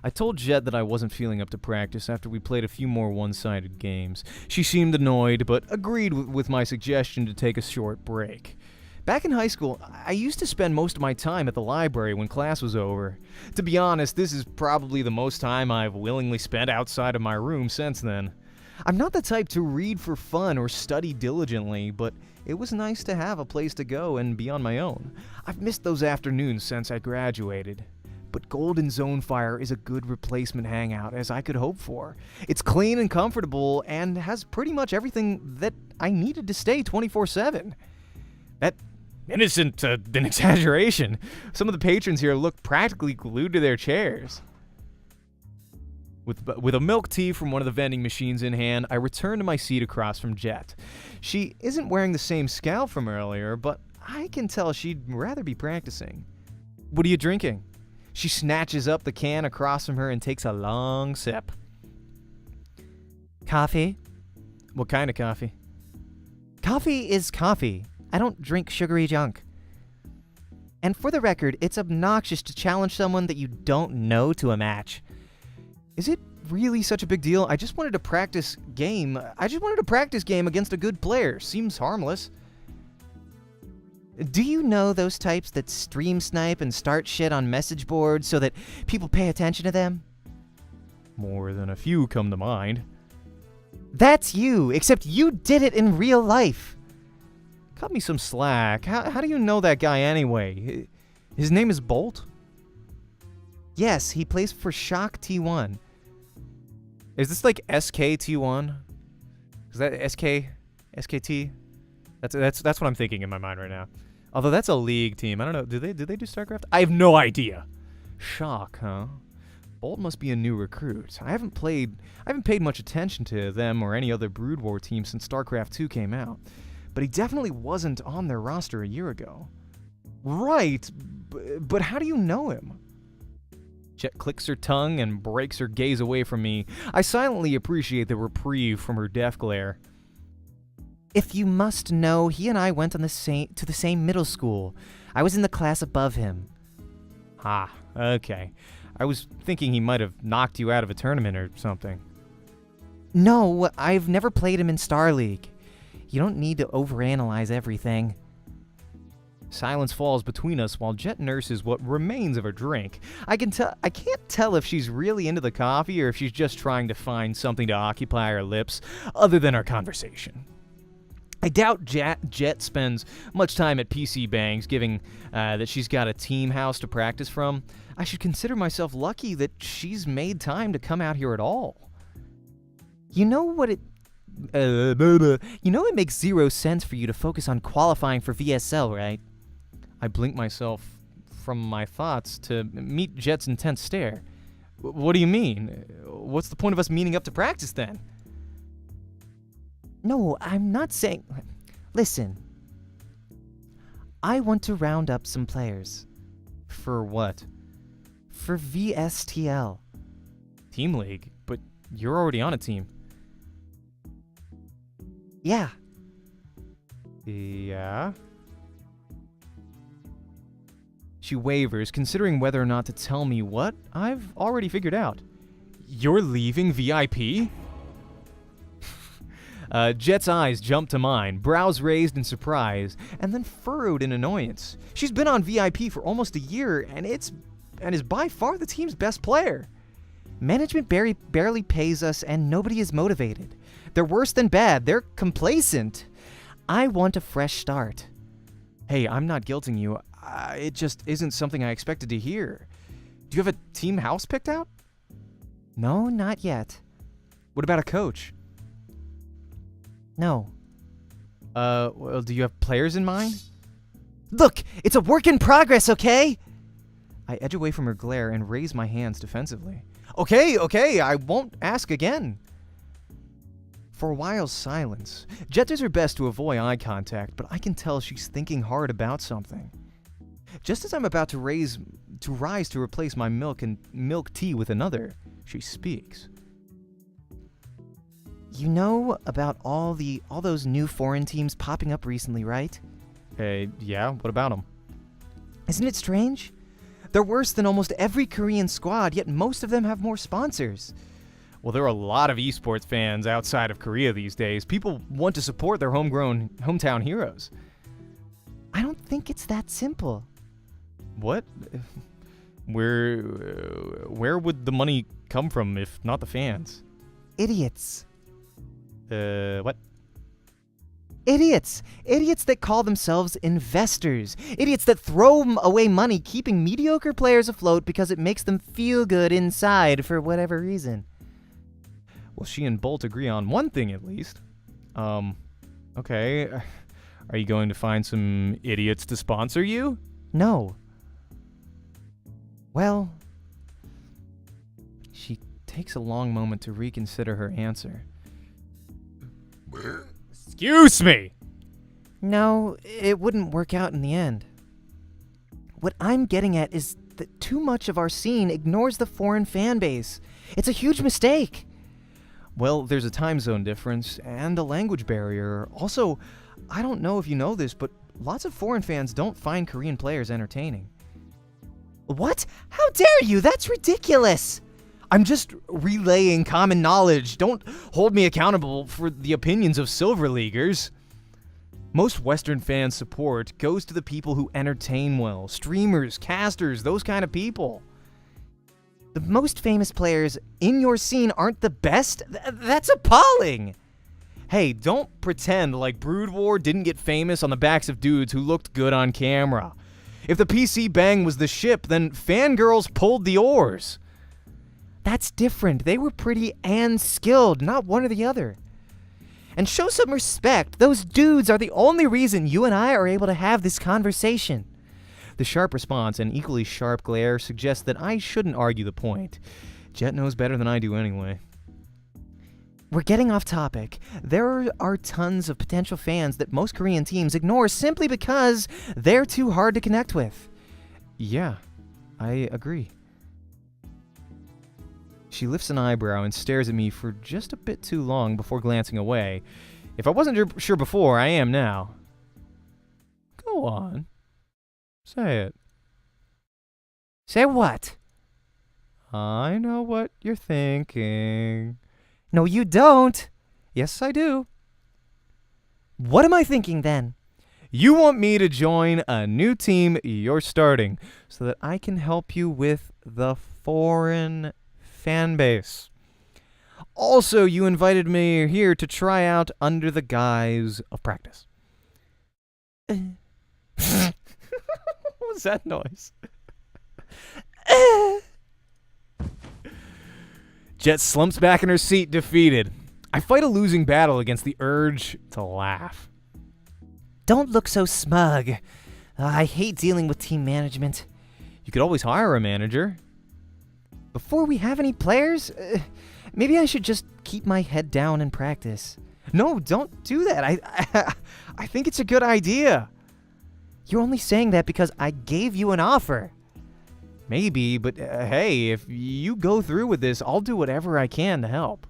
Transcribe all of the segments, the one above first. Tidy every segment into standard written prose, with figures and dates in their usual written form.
I told Jet that I wasn't feeling up to practice after we played a few more one-sided games. She seemed annoyed, but agreed with my suggestion to take a short break. Back in high school, I used to spend most of my time at the library when class was over. To be honest, this is probably the most time I've willingly spent outside of my room since then. I'm not the type to read for fun or study diligently, but it was nice to have a place to go and be on my own. I've missed those afternoons since I graduated. But Golden Zone Fire is a good replacement hangout as I could hope for. It's clean and comfortable and has pretty much everything that I needed to stay 24/7. That innocent an exaggeration. Some of the patrons here look practically glued to their chairs. With a milk tea from one of the vending machines in hand, I return to my seat across from Jet. She isn't wearing the same scout from earlier, but I can tell she'd rather be practicing. What are you drinking? She snatches up the can across from her and takes a long sip. Coffee? What kind of coffee? Coffee is coffee. I don't drink sugary junk. And for the record, it's obnoxious to challenge someone that you don't know to a match. Is it really such a big deal? I just wanted to practice game against a good player. Seems harmless. Do you know those types that stream snipe and start shit on message boards so that people pay attention to them? More than a few come to mind. That's you, except you did it in real life. Cut me some slack. How do you know that guy anyway? His name is Bolt? Yes, he plays for Shock T1. Is this like SK-T1? Is that SKT? That's what I'm thinking in my mind right now. Although that's a league team. I don't know. Do they do StarCraft? I have no idea. Shock, huh? Bolt must be a new recruit. I haven't paid much attention to them or any other Brood War team since StarCraft 2 came out. But he definitely wasn't on their roster a year ago. Right, but how do you know him? Jet clicks her tongue and breaks her gaze away from me. I silently appreciate the reprieve from her death glare. If you must know, he and I went to the same middle school. I was in the class above him. Ah, okay. I was thinking he might have knocked you out of a tournament or something. No, I've never played him in Star League. You don't need to overanalyze everything. Silence falls between us while Jet nurses what remains of her drink. I can't tell if she's really into the coffee or if she's just trying to find something to occupy her lips other than our conversation. I doubt Jet spends much time at PC Bangs, given that she's got a team house to practice from. I should consider myself lucky that she's made time to come out here at all. You know it makes zero sense for you to focus on qualifying for VSL, right? I blink myself from my thoughts to meet Jet's intense stare. What do you mean? What's the point of us meeting up to practice then? No, I'm not saying... Listen. I want to round up some players. For what? For VSTL. Team League? But you're already on a team. Yeah. Yeah? She wavers, considering whether or not to tell me what I've already figured out. You're leaving VIP? Jet's eyes jump to mine, brows raised in surprise, and then furrowed in annoyance. She's been on VIP for almost a year, and is by far the team's best player. Management barely pays us, and nobody is motivated. They're worse than bad. They're complacent. I want a fresh start. Hey, I'm not guilting you. It just isn't something I expected to hear. Do you have a team house picked out? No, not yet. What about a coach? No. Well, do you have players in mind? Look, it's a work in progress, okay? I edge away from her glare and raise my hands defensively. Okay, I won't ask again. For a while's silence, Jet does her best to avoid eye contact, but I can tell she's thinking hard about something. Just as I'm about to rise to replace my milk tea with another, she speaks. You know about all those new foreign teams popping up recently, right? Yeah, what about them? Isn't it strange? They're worse than almost every Korean squad, yet most of them have more sponsors. Well, there are a lot of esports fans outside of Korea these days. People want to support their hometown heroes. I don't think it's that simple. What? Where would the money come from if not the fans? Idiots. What? Idiots! Idiots that call themselves investors. Idiots that throw away money keeping mediocre players afloat because it makes them feel good inside for whatever reason. Well, she and Bolt agree on one thing at least. Okay. Are you going to find some idiots to sponsor you? No. Well, she takes a long moment to reconsider her answer. Excuse me! No, it wouldn't work out in the end. What I'm getting at is that too much of our scene ignores the foreign fan base. It's a huge mistake. Well, there's a time zone difference and a language barrier. Also, I don't know if you know this, but lots of foreign fans don't find Korean players entertaining. What? How dare you? That's ridiculous! I'm just relaying common knowledge. Don't hold me accountable for the opinions of Silver Leaguers. Most Western fan support goes to the people who entertain well. Streamers, casters, those kind of people. The most famous players in your scene aren't the best? That's appalling! Hey, don't pretend like Brood War didn't get famous on the backs of dudes who looked good on camera. If the PC bang was the ship, then fangirls pulled the oars. That's different. They were pretty and skilled, not one or the other. And show some respect. Those dudes are the only reason you and I are able to have this conversation. The sharp response and equally sharp glare suggest that I shouldn't argue the point. Jet knows better than I do anyway. We're getting off topic. There are tons of potential fans that most Korean teams ignore simply because they're too hard to connect with. Yeah, I agree. She lifts an eyebrow and stares at me for just a bit too long before glancing away. If I wasn't sure before, I am now. Go on. Say it. Say what? I know what you're thinking. No, you don't. Yes, I do. What am I thinking then? You want me to join a new team you're starting so that I can help you with the foreign fan base. Also, you invited me here to try out under the guise of practice. What was that noise? Jet slumps back in her seat, defeated. I fight a losing battle against the urge to laugh. Don't look so smug. I hate dealing with team management. You could always hire a manager. Before we have any players, maybe I should just keep my head down and practice. No, don't do that. I think it's a good idea. You're only saying that because I gave you an offer. Maybe, but hey, if you go through with this, I'll do whatever I can to help.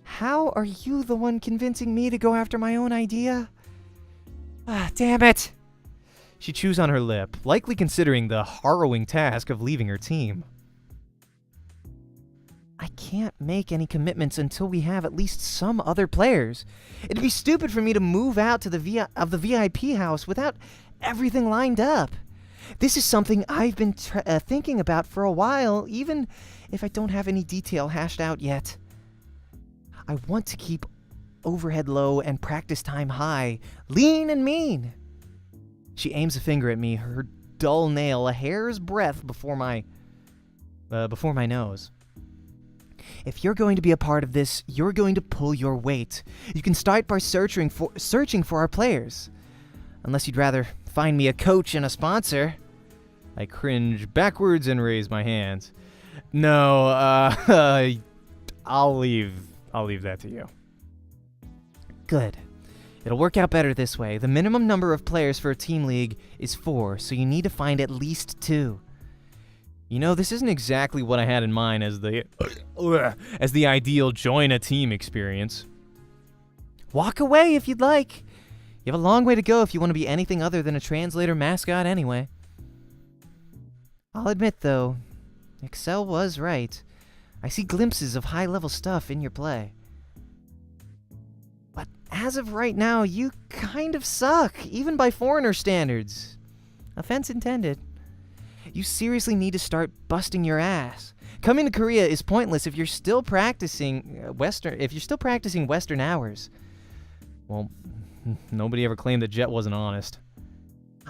How are you the one convincing me to go after my own idea? Ah, damn it! She chews on her lip, likely considering the harrowing task of leaving her team. I can't make any commitments until we have at least some other players. It'd be stupid for me to move out to the VIP house without everything lined up. This is something I've been thinking about for a while, even if I don't have any detail hashed out yet. I want to keep overhead low and practice time high, lean and mean. She aims a finger at me, her dull nail a hair's breadth before my nose. If you're going to be a part of this, you're going to pull your weight. You can start by searching for our players. Unless you'd rather find me a coach and a sponsor. I cringe backwards and raise my hands. No, I'll leave that to you. Good. It'll work out better this way. The minimum number of players for a team league is 4, so you need to find at least 2. You know, this isn't exactly what I had in mind as the ideal join a team experience. Walk away if you'd like. You have a long way to go if you want to be anything other than a translator mascot anyway. I'll admit, though, Excel was right. I see glimpses of high-level stuff in your play. But as of right now, you kind of suck, even by foreigner standards. Offense intended. You seriously need to start busting your ass. Coming to Korea is pointless if you're still practicing Western hours. Well, nobody ever claimed that Jet wasn't honest.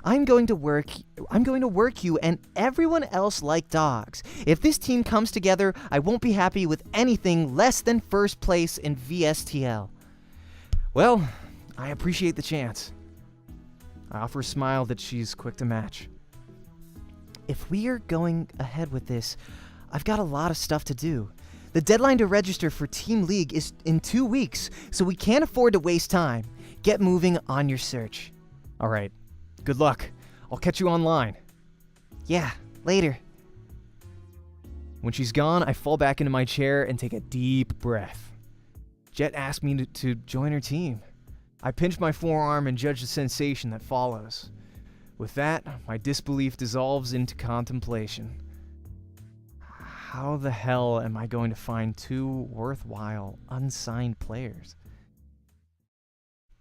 I'm going to work you and everyone else like dogs. If this team comes together, I won't be happy with anything less than first place in VSTL. Well, I appreciate the chance. I offer a smile that she's quick to match. If we are going ahead with this, I've got a lot of stuff to do. The deadline to register for Team League is in 2 weeks, so we can't afford to waste time. Get moving on your search. All right. Good luck. I'll catch you online. Yeah, later. When she's gone, I fall back into my chair and take a deep breath. Jet asked me to join her team. I pinch my forearm and judge the sensation that follows. With that, my disbelief dissolves into contemplation. How the hell am I going to find 2 worthwhile, unsigned players?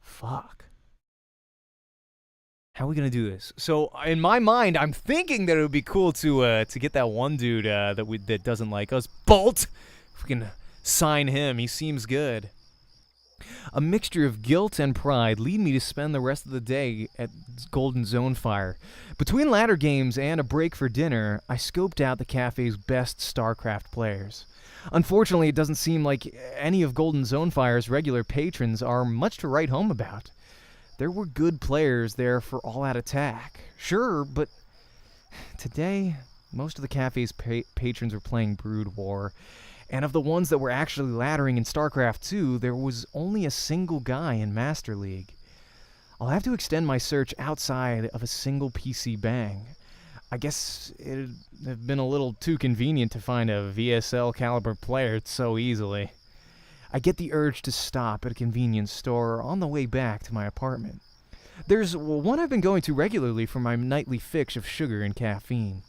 Fuck. How are we gonna do this? So in my mind, I'm thinking that it would be cool to get that one dude that doesn't like us, Bolt. If we can sign him, he seems good. A mixture of guilt and pride lead me to spend the rest of the day at Golden Zone Fire. Between ladder games and a break for dinner, I scoped out the cafe's best StarCraft players. Unfortunately, it doesn't seem like any of Golden Zone Fire's regular patrons are much to write home about. There were good players there for all-out attack, sure, but today, most of the cafe's patrons were playing Brood War, and of the ones that were actually laddering in StarCraft 2, there was only a single guy in Master League. I'll have to extend my search outside of a single PC bang. I guess it'd have been a little too convenient to find a VSL caliber player so easily. I get the urge to stop at a convenience store on the way back to my apartment. There's one I've been going to regularly for my nightly fix of sugar and caffeine.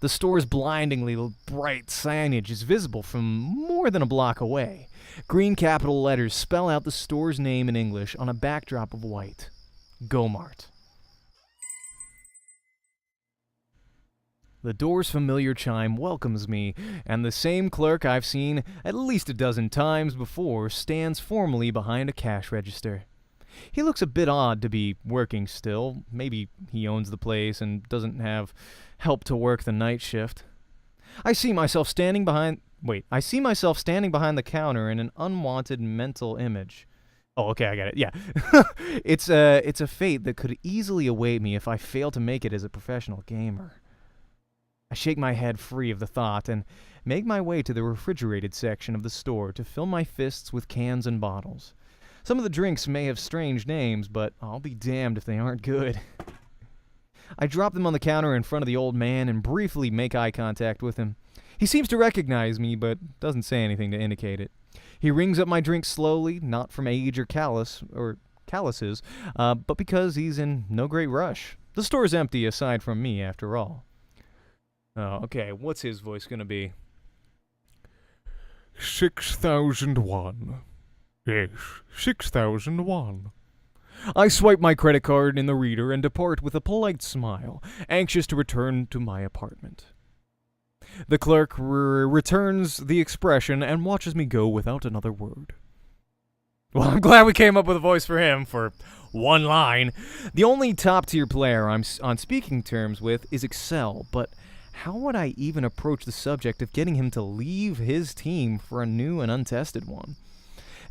The store's blindingly bright signage is visible from more than a block away. Green capital letters spell out the store's name in English on a backdrop of white. Go-Mart. The door's familiar chime welcomes me, and the same clerk I've seen at least a dozen times before stands formally behind a cash register. He looks a bit odd to be working still. Maybe he owns the place and doesn't have help to work the night shift. I see myself standing behind the counter in an unwanted mental image. Oh, okay, I got it. Yeah. It's a fate that could easily await me if I fail to make it as a professional gamer. I shake my head free of the thought and make my way to the refrigerated section of the store to fill my fists with cans and bottles. Some of the drinks may have strange names, but I'll be damned if they aren't good. I drop them on the counter in front of the old man and briefly make eye contact with him. He seems to recognize me, but doesn't say anything to indicate it. He rings up my drink slowly, not from age or calluses, but because he's in no great rush. The store's empty aside from me, after all. Oh, okay, what's his voice gonna be? 6,001. Yes, 6,001. I swipe my credit card in the reader and depart with a polite smile, anxious to return to my apartment. The clerk returns the expression and watches me go without another word. Well, I'm glad we came up with a voice for him for one line. The only top-tier player I'm on speaking terms with is Excel, but how would I even approach the subject of getting him to leave his team for a new and untested one?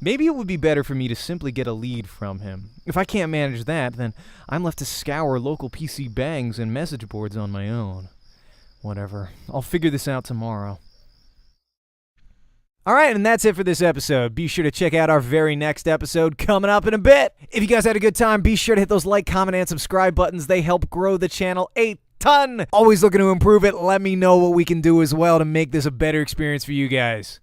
Maybe it would be better for me to simply get a lead from him. If I can't manage that, then I'm left to scour local PC bangs and message boards on my own. Whatever. I'll figure this out tomorrow. Alright, and that's it for this episode. Be sure to check out our very next episode coming up in a bit. If you guys had a good time, be sure to hit those like, comment, and subscribe buttons. They help grow the channel a ton. Always looking to improve it. Let me know what we can do as well to make this a better experience for you guys.